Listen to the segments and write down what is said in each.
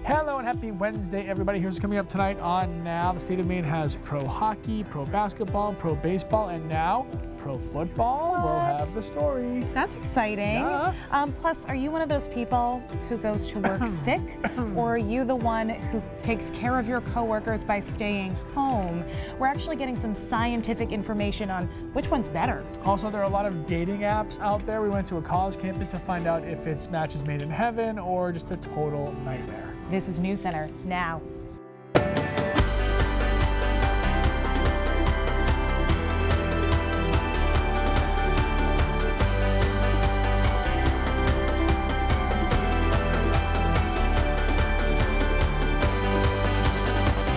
Hello and happy Wednesday, everybody. Here's what's coming up tonight on Now. The state of Maine has pro hockey, pro basketball, pro baseball, and now pro football. We'll have the story. That's exciting. Yeah. Plus, are you one of those people who goes to work sick, or are you the one who takes care of your coworkers by staying home? We're actually getting some scientific information on which one's better. Also, there are a lot of dating apps out there. We went to a college campus to find out if it's matches made in heaven or just a total nightmare. This is News Center now.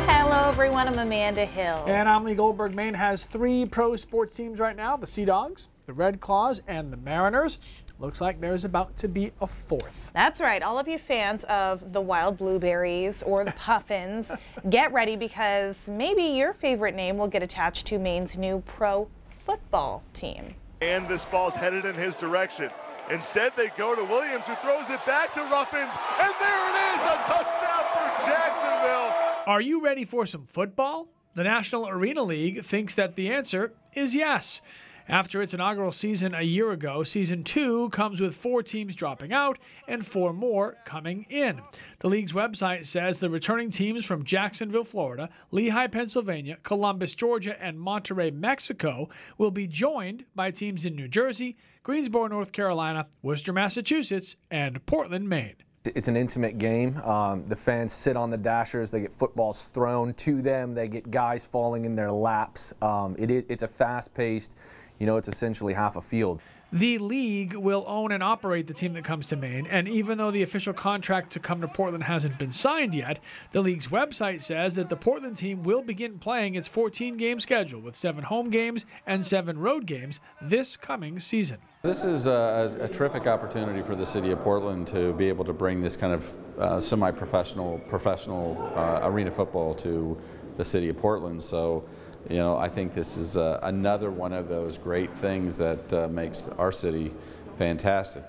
Hello everyone, I'm Amanda Hill. And I'm Lee Goldberg. Maine has 3 pro sports teams right now: the Sea Dogs, the Red Claws, and the Mariners. Looks like there's about to be a 4th. That's right. All of you fans of the Wild Blueberries or the Puffins, get ready because maybe your favorite name will get attached to Maine's new pro football team. And this ball's headed in his direction. Instead, they go to Williams, who throws it back to Ruffins, and there it is, a touchdown for Jacksonville. Are you ready for some football? The National Arena League thinks that the answer is yes. After its inaugural season a year ago, Season 2 comes with 4 teams dropping out and 4 more coming in. The league's website says the returning teams from Jacksonville, Florida, Lehigh, Pennsylvania, Columbus, Georgia, and Monterrey, Mexico will be joined by teams in New Jersey, Greensboro, North Carolina, Worcester, Massachusetts, and Portland, Maine. It's an intimate game. The fans sit on the dashers. They get footballs thrown to them. They get guys falling in their laps. It's a fast-paced, it's essentially half a field. The league will own and operate the team that comes to Maine, and even though the official contract to come to Portland hasn't been signed yet, the league's website says that the Portland team will begin playing its 14-game schedule with 7 home games and 7 road games this coming season. This is a terrific opportunity for the city of Portland to be able to bring this kind of semi-professional, professional arena football to the city of Portland. So, I think this is another one of those great things that makes our city fantastic.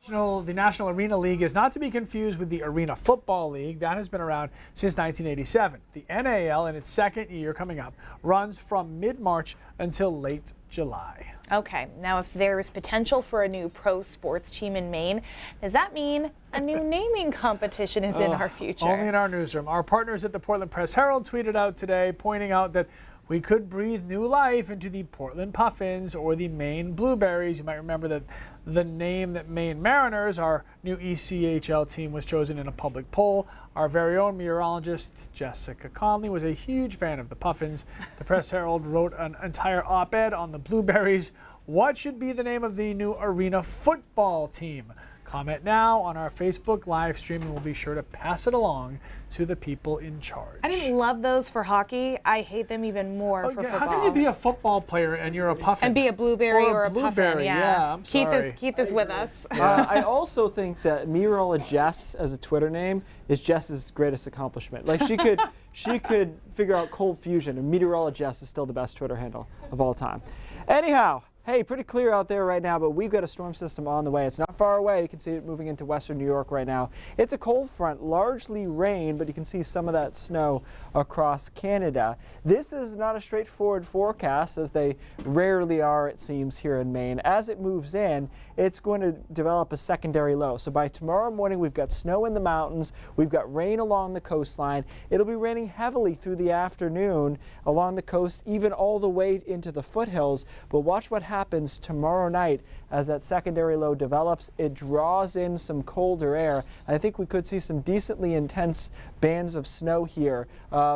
The National Arena League is not to be confused with the Arena Football League. That has been around since 1987. The NAL, in its 2nd year coming up, runs from mid-March until late July. Okay, now if there is potential for a new pro sports team in Maine, does that mean a new naming competition is in our future? Only in our newsroom. Our partners at the Portland Press-Herald tweeted out today pointing out that we could breathe new life into the Portland Puffins or the Maine Blueberries. You might remember that the name that Maine Mariners, our new ECHL team, was chosen in a public poll. Our very own meteorologist, Jessica Conley, was a huge fan of the Puffins. The Press-Herald wrote an entire op-ed on the Blueberries. What should be the name of the new arena football team? Comment now on our Facebook live stream, and we'll be sure to pass it along to the people in charge. I didn't love those for hockey. I hate them even more for football. How can you be a football player and you're a Puffin? And be a Blueberry or a Blueberry, Puffin, yeah. I'm sorry. Keith is with us. I also think that Meteorologist Jess as a Twitter name is Jess's greatest accomplishment. Like she could figure out cold fusion, and Meteorologist Jess is still the best Twitter handle of all time. Anyhow. Hey, pretty clear out there right now, but we've got a storm system on the way. It's not far away. You can see it moving into western New York right now. It's a cold front, largely rain, but you can see some of that snow across Canada. This is not a straightforward forecast, as they rarely are, it seems, here in Maine. As it moves in, it's going to develop a secondary low. So by tomorrow morning, we've got snow in the mountains. We've got rain along the coastline. It'll be raining heavily through the afternoon along the coast, even all the way into the foothills. But watch what happens tomorrow night as that secondary low develops. It draws in some colder air. I think we could see some decently intense bands of snow here,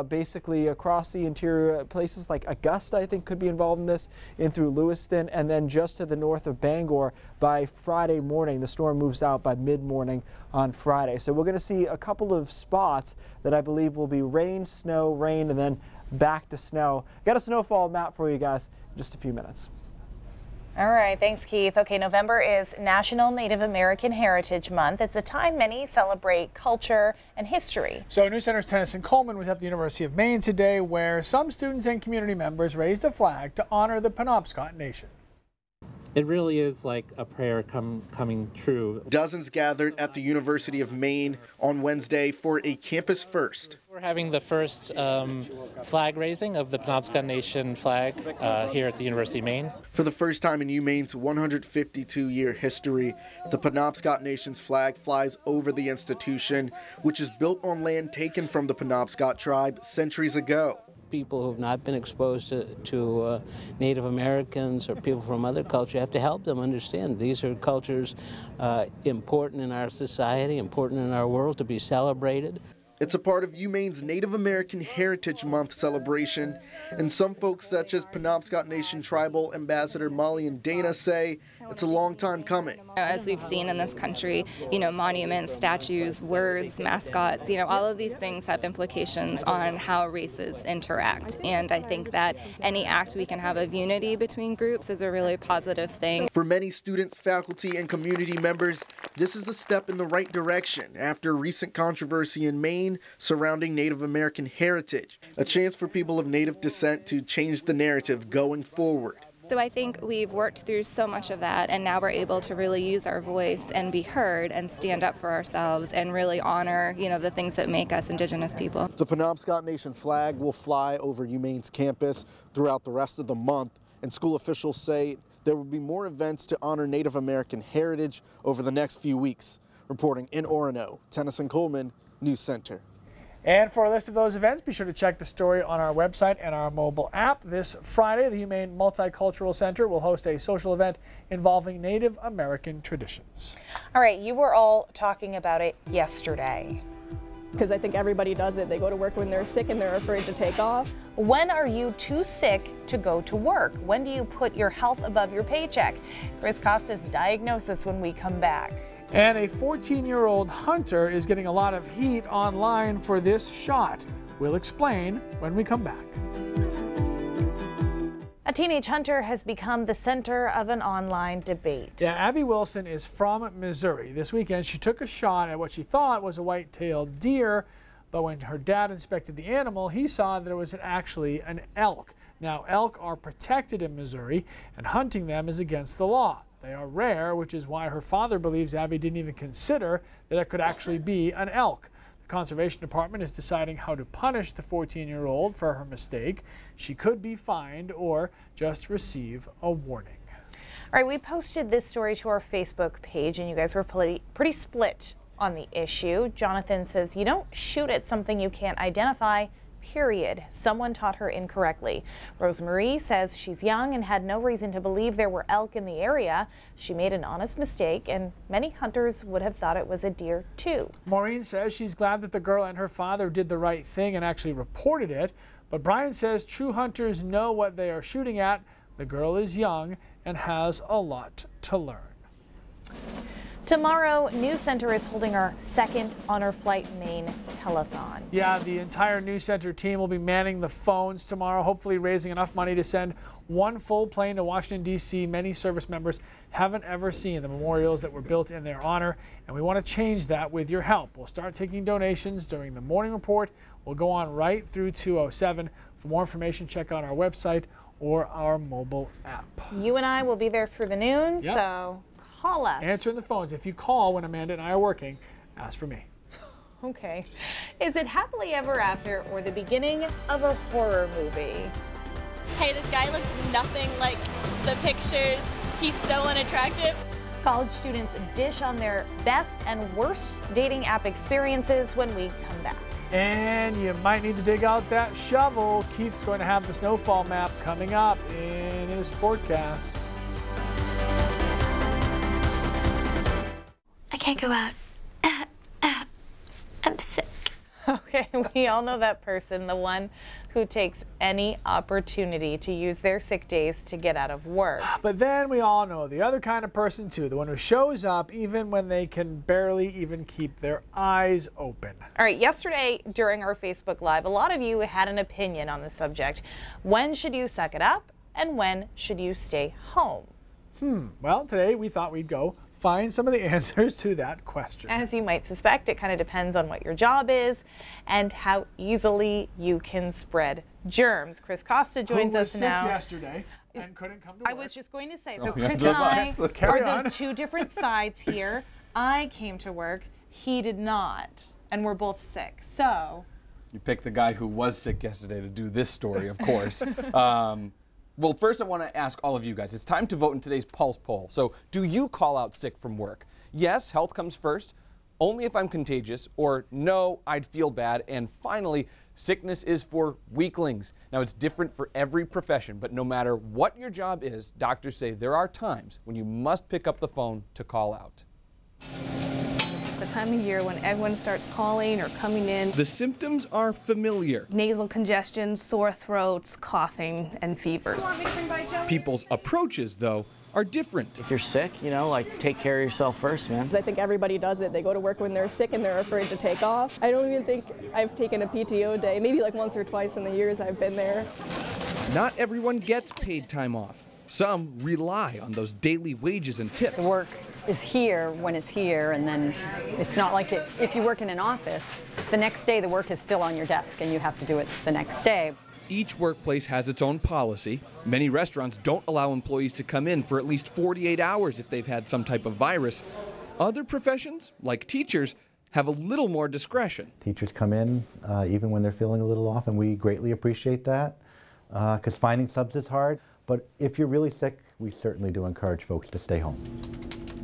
basically across the interior. Places like Augusta, I think, could be involved in this, in through Lewiston, and then just to the north of Bangor by Friday morning. The storm moves out by mid-morning on Friday. So we're going to see a couple of spots that I believe will be rain, snow, rain, and then back to snow. Got a snowfall map for you guys in just a few minutes. All right, thanks, Keith. Okay, November is National Native American Heritage Month. It's a time many celebrate culture and history. So News Center's Tennyson Coleman was at the University of Maine today, where some students and community members raised a flag to honor the Penobscot Nation. it really is like a prayer coming true. Dozens gathered at the University of Maine on Wednesday for a campus first. We're having the first flag raising of the Penobscot Nation flag here at the University of Maine. For the first time in UMaine's 152-year history, the Penobscot Nation's flag flies over the institution, which is built on land taken from the Penobscot tribe centuries ago. People who have not been exposed to Native Americans or people from other cultures, you have to help them understand these are cultures important in our society, important in our world to be celebrated. It's a part of UMaine's Native American Heritage Month celebration, and some folks such as Penobscot Nation Tribal Ambassador Molly and Dana say it's a long time coming. As we've seen in this country, monuments, statues, words, mascots, all of these things have implications on how races interact. And I think that any act we can have of unity between groups is a really positive thing. For many students, faculty, and community members, this is a step in the right direction after recent controversy in Maine surrounding Native American heritage, a chance for people of Native descent to change the narrative going forward. So I think we've worked through so much of that, and now we're able to really use our voice and be heard and stand up for ourselves and really honor, the things that make us Indigenous people. The Penobscot Nation flag will fly over UMaine's campus throughout the rest of the month, and school officials say there will be more events to honor Native American heritage over the next few weeks. Reporting in Orono, Tennyson Coleman, News Center. And for a list of those events, be sure to check the story on our website and our mobile app. This Friday, the UMaine Multicultural Center will host a social event involving Native American traditions. All right, you were all talking about it yesterday. Because I think everybody does it. They go to work when they're sick and they're afraid to take off. When are you too sick to go to work? When do you put your health above your paycheck? Chris Costa's diagnosis when we come back. And a 14-year-old hunter is getting a lot of heat online for this shot. We'll explain when we come back. A teenage hunter has become the center of an online debate. Yeah, Abby Wilson is from Missouri. This weekend, she took a shot at what she thought was a white-tailed deer, but when her dad inspected the animal, he saw that it was actually an elk. Now, elk are protected in Missouri, and hunting them is against the law. They are rare, which is why her father believes Abby didn't even consider that it could actually be an elk. The Conservation Department is deciding how to punish the 14-year-old for her mistake. She could be fined or just receive a warning. All right, we posted this story to our Facebook page, and you guys were pretty split on the issue. Jonathan says, you don't shoot at something you can't identify. Period. Someone taught her incorrectly. Rosemarie says she's young and had no reason to believe there were elk in the area. She made an honest mistake, and many hunters would have thought it was a deer too. Maureen says she's glad that the girl and her father did the right thing and actually reported it. But Brian says true hunters know what they are shooting at. The girl is young and has a lot to learn. Tomorrow, News Center is holding our second Honor Flight Maine telethon. Yeah, the entire News Center team will be manning the phones tomorrow, hopefully raising enough money to send one full plane to Washington, D.C. Many service members haven't ever seen the memorials that were built in their honor, and we want to change that with your help. We'll start taking donations during the morning report. We'll go on right through 2:07. For more information, check out our website or our mobile app. You and I will be there through the noon, Yep. so call us. Answering the phones. If you call when Amanda and I are working, ask for me. Okay. Is it happily ever after or the beginning of a horror movie? Hey, this guy looks nothing like the pictures. He's so unattractive. College students dish on their best and worst dating app experiences when we come back. And you might need to dig out that shovel. Keith's going to have the snowfall map coming up in his forecast. I can't go out. I'm sick. Okay, we all know that person, the one who takes any opportunity to use their sick days to get out of work. But then we all know the other kind of person too, the one who shows up even when they can barely even keep their eyes open. All right, yesterday during our Facebook Live, a lot of you had an opinion on the subject. When should you suck it up and when should you stay home? Well, today we thought we'd go find some of the answers to that question. As you might suspect, it kind of depends on what your job is and how easily you can spread germs. Chris Costa joins us now. Yesterday. and couldn't come to work. I was just going to say, so yeah. Chris and I Carry are on. the two different sides here. I came to work, he did not, and we're both sick. So You picked the guy who was sick yesterday to do this story, of course. Well, first I want to ask all of you guys, it's time to vote in today's Pulse poll. So do you call out sick from work? Yes, health comes first, only if I'm contagious, or no, I'd feel bad, and finally, sickness is for weaklings. Now, it's different for every profession, but no matter what your job is, doctors say there are times when you must pick up the phone to call out. The time of year when everyone starts calling or coming in. The symptoms are familiar. Nasal congestion, sore throats, coughing, and fevers. People's approaches, though, are different. If you're sick, you know, like, take care of yourself first, man. I think everybody does it. They go to work when they're sick and they're afraid to take off. I don't even think I've taken a PTO day, maybe like once or twice in the years I've been there. Not everyone gets paid time off. Some rely on those daily wages and tips. The work is here when it's here, and then it's not like if you work in an office, the next day the work is still on your desk and you have to do it the next day. Each workplace has its own policy. Many restaurants don't allow employees to come in for at least 48 hours if they've had some type of virus. Other professions, like teachers, have a little more discretion. Teachers come in even when they're feeling a little off, and we greatly appreciate that because finding subs is hard. But if you're really sick, we certainly do encourage folks to stay home.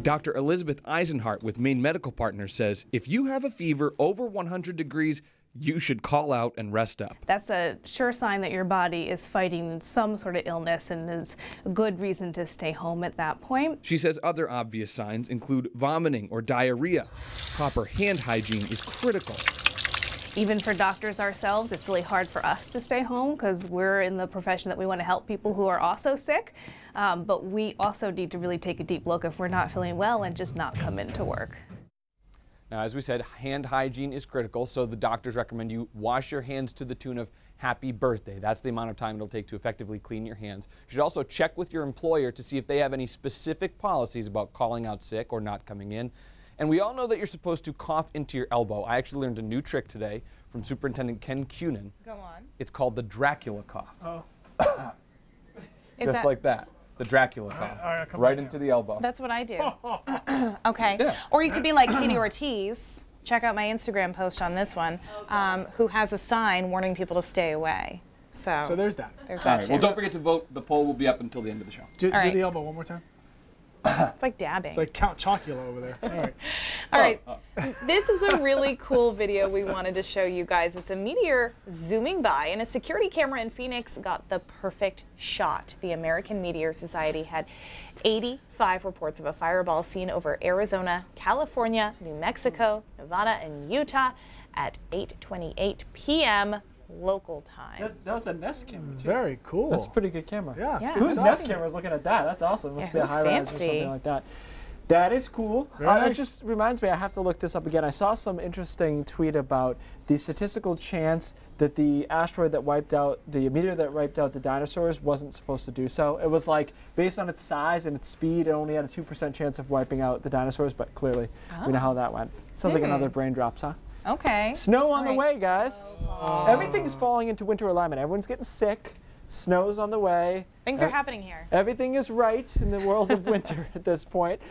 Dr. Elizabeth Eisenhart with Maine Medical Partners says if you have a fever over 100 degrees, you should call out and rest up. That's a sure sign that your body is fighting some sort of illness and is a good reason to stay home at that point. She says other obvious signs include vomiting or diarrhea. Proper hand hygiene is critical. Even for doctors ourselves, it's really hard for us to stay home because we're in the profession that we want to help people who are also sick. But we also need to really take a deep look if we're not feeling well and just not come into work. Now, as we said, hand hygiene is critical, so the doctors recommend you wash your hands to the tune of happy birthday. That's the amount of time it'll take to effectively clean your hands. You should also check with your employer to see if they have any specific policies about calling out sick or not coming in. And we all know that you're supposed to cough into your elbow. I actually learned a new trick today from Superintendent Ken Cunin. Go on. It's called the Dracula cough. Oh. Just like that. The Dracula cough. Right into the elbow. That's what I do. Okay. Yeah. Or you could be like Katie Ortiz. Check out my Instagram post on this one, who has a sign warning people to stay away. So there's that. There's All that right. too. Well, don't forget to vote. The poll will be up until the end of the show. Do right. the elbow one more time. It's like dabbing. It's like Count Chocula over there. All right. All right. This is a really cool video we wanted to show you guys. It's a meteor zooming by, and a security camera in Phoenix got the perfect shot. The American Meteor Society had 85 reports of a fireball seen over Arizona, California, New Mexico, Nevada, and Utah at 8:28 p.m. local time. That was a Nest camera, too. Very cool. That's a pretty good camera. Yeah. Whose Nest camera is looking at that? That's awesome. Must be a who's high-res or fancy? something like that. That is cool. Very It nice. just reminds me, I have to look this up again. I saw some interesting tweet about the statistical chance that the asteroid that wiped out, the meteor that wiped out the dinosaurs wasn't supposed to do so. It was like, based on its size and its speed, it only had a 2% chance of wiping out the dinosaurs, but clearly we know how that went. Sounds like another brain drops, huh? Okay. Snow on the All way, guys. Everything's falling into winter alignment. Everyone's getting sick. Snow's on the way. Things are happening here. Everything is right in the world of winter at this point.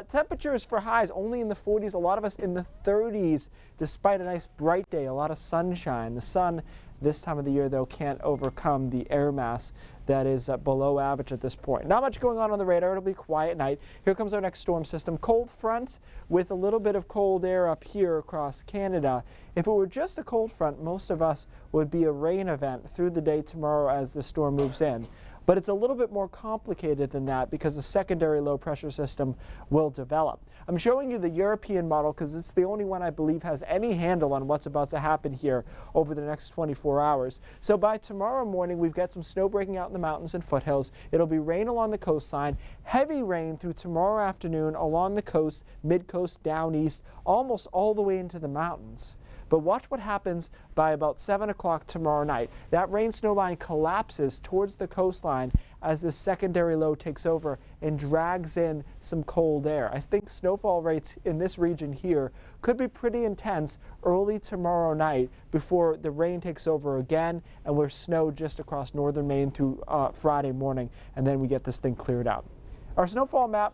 Temperatures for highs only in the 40s. A lot of us in the 30s, despite a nice bright day, a lot of sunshine. The sun this time of the year, though, can't overcome the air mass that is below average at this point. Not much going on the radar. It'll be a quiet night. Here comes our next storm system. Cold front with a little bit of cold air up here across Canada. If it were just a cold front, most of us would be a rain event through the day tomorrow as the storm moves in. But it's a little bit more complicated than that because a secondary low pressure system will develop. I'm showing you the European model because it's the only one I believe has any handle on what's about to happen here over the next 24 hours. So by tomorrow morning, we've got some snow breaking out in the mountains and foothills. It'll be rain along the coastline, heavy rain through tomorrow afternoon along the coast, mid-coast, down east, almost all the way into the mountains. But watch what happens by about 7 o'clock tomorrow night. That rain snow line collapses towards the coastline as this secondary low takes over and drags in some cold air. I think snowfall rates in this region here could be pretty intense early tomorrow night before the rain takes over again and we're snow just across northern Maine through Friday morning, and then we get this thing cleared out. Our snowfall map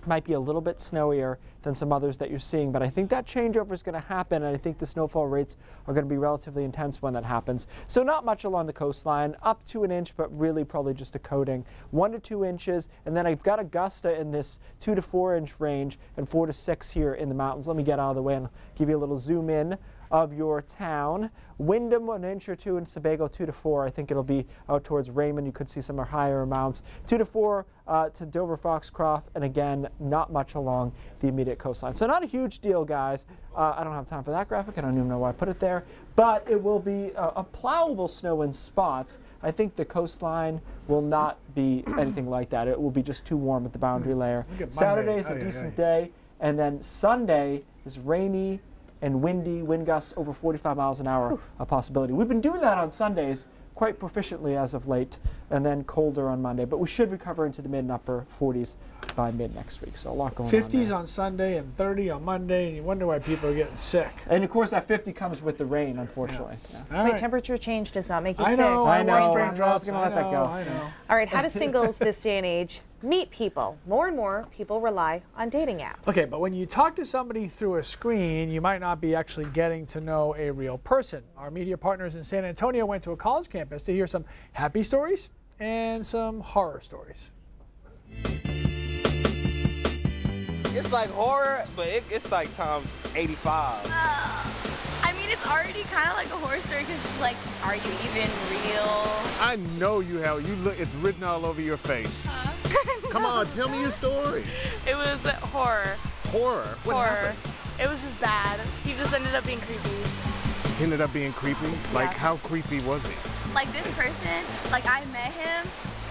might be a little bit snowier than some others that you're seeing, but I think that changeover is going to happen, and I think the snowfall rates are going to be relatively intense when that happens. So not much along the coastline, up to an inch, but really probably just a coating, 1 to 2 inches, and then I've got Augusta in this 2 to 4 inch range and 4 to 6 here in the mountains. Let me get out of the way and give you a little zoom in of your town. Wyndham 1 inch or 2, and Sebago 2 to 4. I think it'll be out towards Raymond. You could see some higher amounts. 2 to 4 to Dover, Foxcroft, and again, not much along the immediate coastline. So not a huge deal, guys. I don't have time for that graphic. I don't even know why I put it there. But it will be a plowable snow in spots. I think the coastline will not be anything like that. It will be just too warm at the boundary layer. Saturday is a decent day, and then Sunday is rainy and windy, wind gusts over 45 miles an hour, a possibility. We've been doing that on Sundays quite proficiently as of late, and then colder on Monday, but we should recover into the mid and upper 40s by mid next week. So a lot going on 50s on Sunday and 30 on Monday, and you wonder why people are getting sick. And of course that 50 comes with the rain, unfortunately. Yeah. Wait, temperature change does not make you sick. I know. I'm just going to let that go. I know. All right, how do singles this day and age meet people? More and more people rely on dating apps. Okay, but when you talk to somebody through a screen, you might not be actually getting to know a real person. Our media partners in San Antonio went to a college campus to hear some happy stories and some horror stories. It's like horror, but it's like times 85. I mean, it's already kind of like a horror story because she's like, are you even real? I know you have. You look. It's written all over your face. Come on, tell me your story. It was horror. Horror? What happened? It was just bad. He just ended up being creepy. He ended up being creepy? Like, how creepy was he? Like this person, like I met him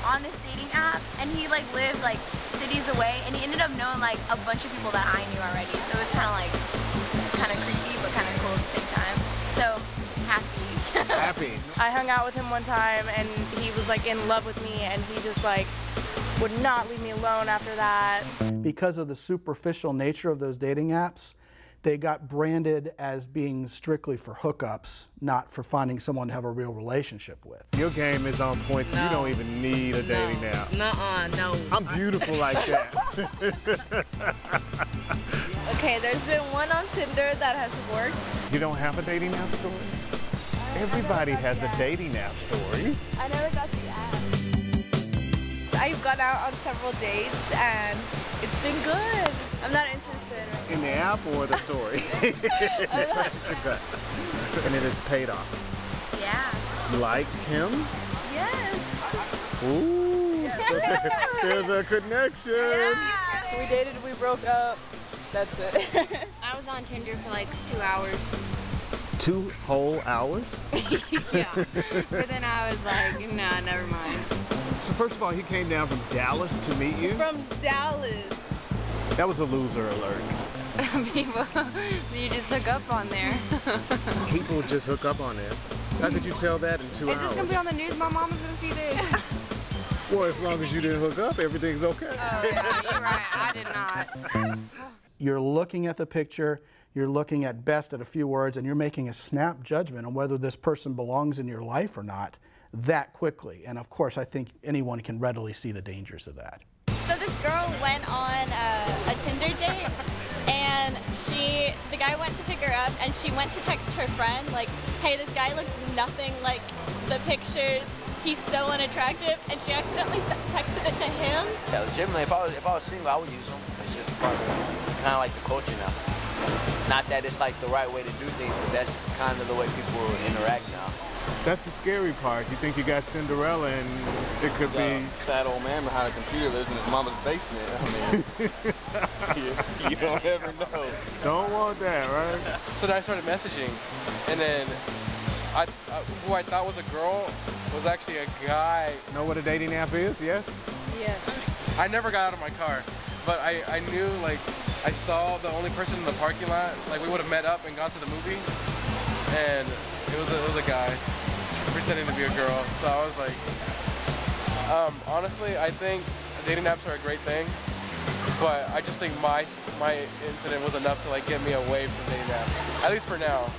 on this dating app and he like lived like cities away and he ended up knowing like a bunch of people that I knew already. So it was kind of like, kind of creepy but kind of cool at the same time. So happy. Happy. I hung out with him one time and he was like in love with me and he just like would not leave me alone after that. Because of the superficial nature of those dating apps, they got branded as being strictly for hookups, not for finding someone to have a real relationship with. Your game is on point, so you don't even need a dating app. Nuh-uh, no. I'm beautiful like that. Okay, there's been one on Tinder that has worked. You don't have a dating app story? Everybody has a dating app story. I never got the app. I've gone out on several dates and it's been good. I'm not interested. In the app or the story? Trust your gut. And it has paid off. Yeah. Like him? Yes. Ooh, so there's a connection. Yeah. We dated, we broke up. That's it. I was on Tinder for like 2 hours. 2 whole hours? Yeah. But then I was like, nah, never mind. So first of all, he came down from Dallas to meet you? From Dallas. That was a loser alert. People, you just hook up on there. People just hook up on there. How could you tell that in 2 hours? It's just gonna be on the news. My mama's gonna see this. Well, as long as you didn't hook up, everything's okay. Oh, yeah, you're right. I did not. You're looking at the picture, you're looking at best at a few words, and you're making a snap judgment on whether this person belongs in your life or not that quickly. And of course, I think anyone can readily see the dangers of that. So this girl went on a Tinder date, and the guy went to pick her up, and she went to text her friend, like, hey, this guy looks nothing like the pictures. He's so unattractive, and she accidentally texted it to him. Yeah, legitimately, if I was single, I would use them. It's just part of kind of like the culture now. Not that it's like the right way to do things, but that's kind of the way people interact now. That's the scary part. You think you got Cinderella and it could be... That old man behind a computer lives in his mama's basement. I mean, you don't ever know. Don't want that, right? So then I started messaging, and then who I thought was a girl was actually a guy. Know what a dating app is, yes? Yes. I never got out of my car, but I knew, like, I saw the only person in the parking lot, like we would have met up and gone to the movie. and it was a guy pretending to be a girl. So I was like, honestly, I think dating apps are a great thing, but I just think my incident was enough to like get me away from dating apps, at least for now.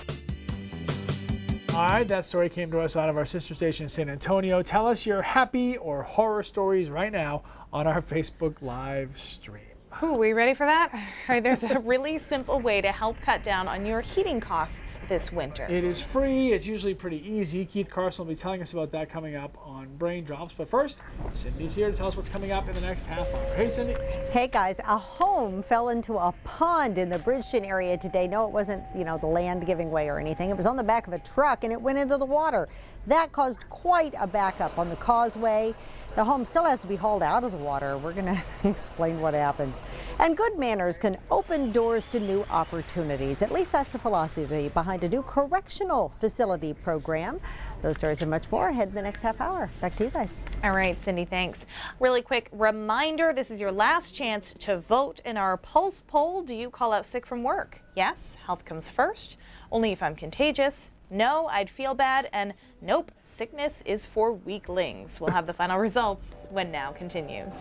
All right, that story came to us out of our sister station in San Antonio. Tell us your happy or horror stories right now on our Facebook live stream. Ooh, we ready for that? All right, there's a really simple way to help cut down on your heating costs this winter. It is free. It's usually pretty easy. Keith Carson will be telling us about that coming up on Brain Drops. But first, Cindy's here to tell us what's coming up in the next half hour. Hey, Cindy. Hey, guys. A home fell into a pond in the Bridgeton area today. No, it wasn't, the land giving way or anything. It was on the back of a truck, and it went into the water. That caused quite a backup on the causeway. The home still has to be hauled out of the water. We're going to explain what happened. And good manners can open doors to new opportunities. At least that's the philosophy behind a new correctional facility program. Those stories and much more ahead in the next half hour. Back to you guys. All right, Cindy, thanks. Really quick reminder, this is your last chance to vote in our Pulse poll. Do you call out sick from work? Yes, health comes first. Only if I'm contagious. No, I'd feel bad, and nope, sickness is for weaklings. We'll have the final results when Now continues.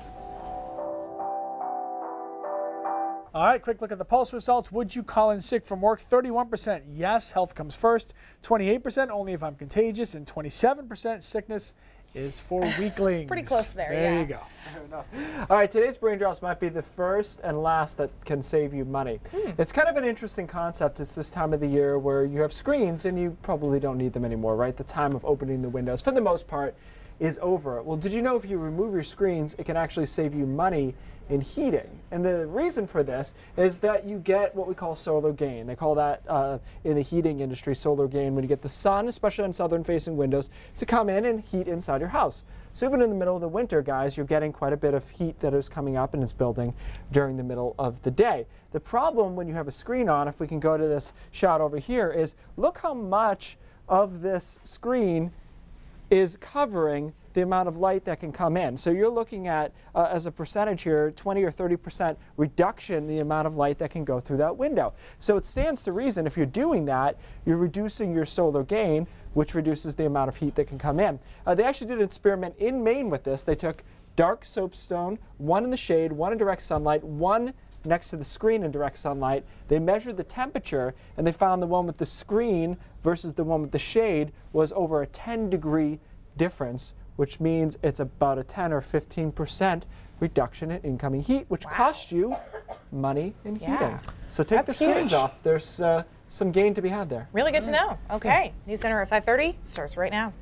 All right, quick look at the Pulse results. Would you call in sick from work? 31% yes, health comes first. 28% only if I'm contagious, and 27% sickness is for weaklings. Pretty close there, yeah. There you go. Fair enough. All right, today's Brain Drops might be the first and last that can save you money. It's kind of an interesting concept. It's this time of the year where you have screens and you probably don't need them anymore, right? The time of opening the windows, for the most part, is over. Well, did you know if you remove your screens, it can actually save you money in heating? And the reason for this is that you get what we call solar gain. They call that in the heating industry solar gain, when you get the sun, especially on southern facing windows, to come in and heat inside your house. So even in the middle of the winter, guys, you're getting quite a bit of heat that is coming up and is building during the middle of the day. The problem when you have a screen on, if we can go to this shot over here, is look how much of this screen is covering the amount of light that can come in. So you're looking at, as a percentage here, 20 or 30% reduction in the amount of light that can go through that window. So it stands to reason if you're doing that, you're reducing your solar gain, which reduces the amount of heat that can come in. They actually did an experiment in Maine with this. They took dark soapstone, one in the shade, one in direct sunlight, one next to the screen in direct sunlight. They measured the temperature, and they found the one with the screen versus the one with the shade was over a 10-degree difference, which means it's about a 10 or 15% reduction in incoming heat, which costs you money in heating. So take the screens off. There's some gain to be had there. Really good to know. Okay, News Center at 5:30 starts right now.